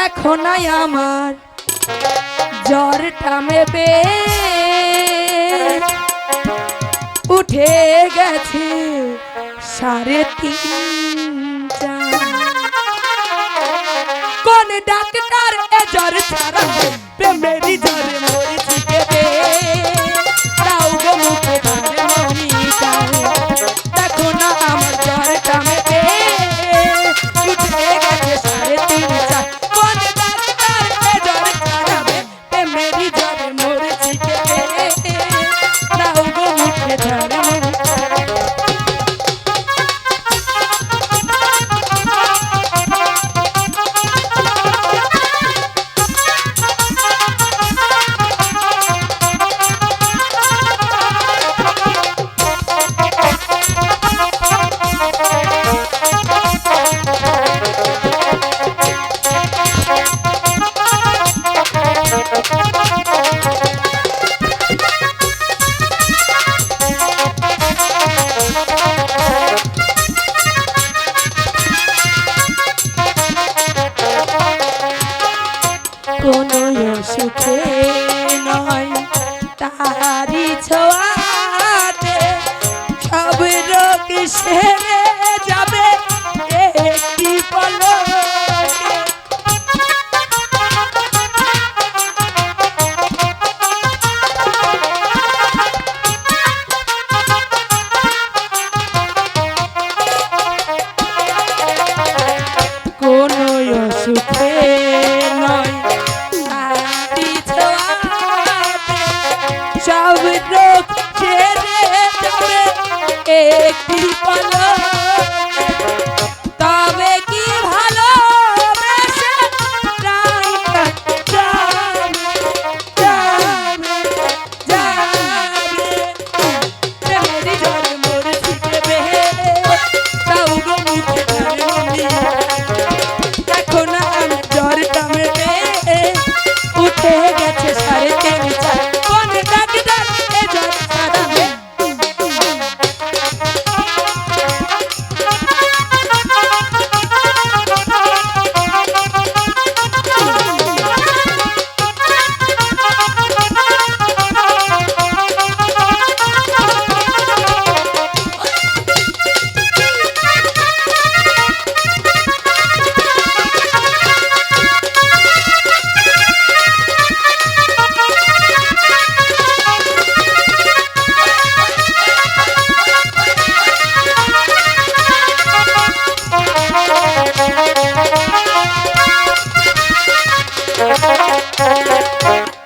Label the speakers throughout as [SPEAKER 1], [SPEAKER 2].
[SPEAKER 1] দেখো নাই আমার জ্বরটা মেপে উঠে গেছে 3.5 কোন ডাক্তার এ জ্বর ছাড়াবে প্রেমেরই জ্বরে মরেছি কেঁদে দাও গো মুখে ধারে মমিতা দেখো না আমার জ্বরটা মেপে উঠে গেছে 3.5 কোন ডাক্তার এ জ্বর ছাড়াবে প্রেমেরই জ্বরে মরেছি কেঁদে দাও গো মুখে ধারে কোনো সুখে নয় তারি ছোঁয়াতে সব রোগ সেরে যাবে একটি পলকে কোনো সুখে নয় সব রোগ ছেড়ে যাবে একটি পলকে তবে কি ভালোবেসে প্রাণটা যাবে প্রেমেরই জ্বরে মরেছি কেঁদে দাও গো মুখে ধারে মমিতা দেখো না আমার জ্বরটা মেপে উঠে গেছে 3.5 কোন ডাক্তার এ জ্বর ছাড়াবে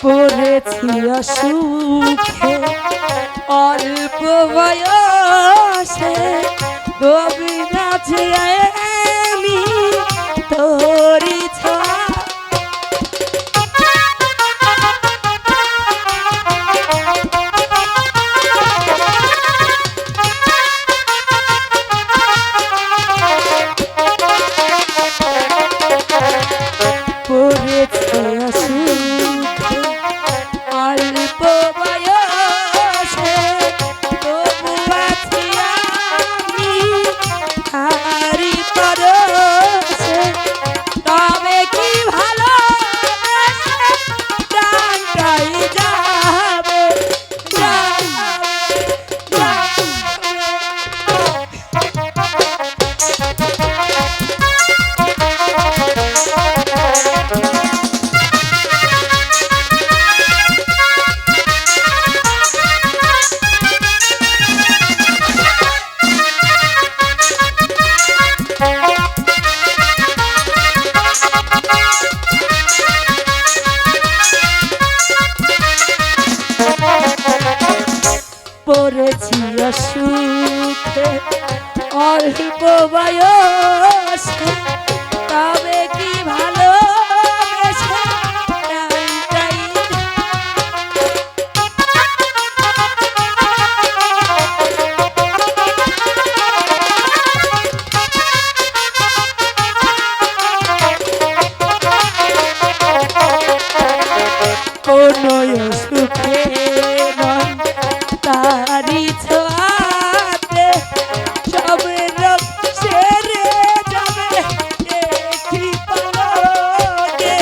[SPEAKER 1] পড়েছি অসুখে অল্প বয়সে তবে নাচে আমি তোরি ছোঁয়া পড়েছি অসুখে অল্প বয়সে তবু আছি আমি তারি পরশে তবে কি ভালোবেসে প্রাণটাই যাবে পড়েছি অসুখে অল্প বয়সে তবে কি ভালোবেসে প্রাণটাই কোনো সুখে নয় তারি ছোঁয়াতে সব রোগ সেরে যাবে একটি পলকে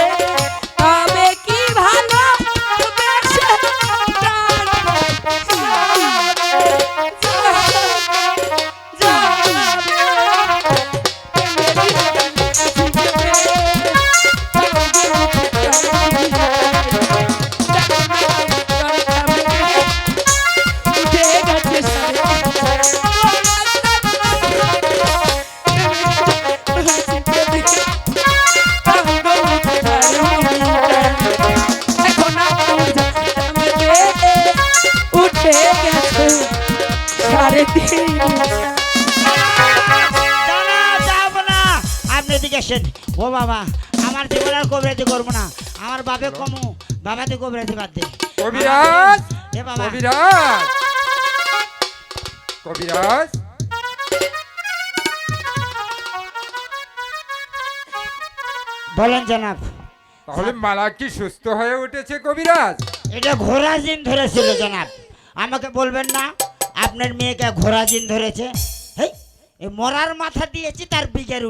[SPEAKER 2] আসেন। ও বাবা, আমার জীবন আর কবিরাজি করবো না, আমার বাপে কমু, বাবাতে কবিরাজি বাদ দে।
[SPEAKER 3] কবিরাজ,
[SPEAKER 2] এ বাবা,
[SPEAKER 3] কবিরাজ, কবিরাজ,
[SPEAKER 2] বলেন জনাব।
[SPEAKER 3] তাহলে মালা কি সুস্থ হয়ে উঠেছে কবিরাজ?
[SPEAKER 2] এটা ঘোড়া জিন ধরেছিল জনাব, আমাকে বলবেন না আপনার মেয়েকে ঘোড়া জিন ধরেছে? হেই, এ মরার মাথা দিয়েছি তার বিঘের